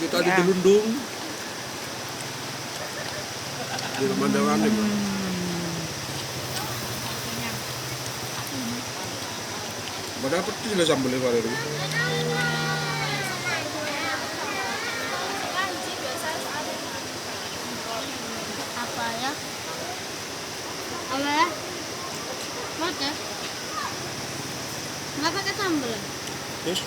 Kita di Delundung. Di pemandangan ini. Mana dapat sih sambal lebar itu? Apa ya? Apa ya? Mata? Nggak pakai sambal? Terus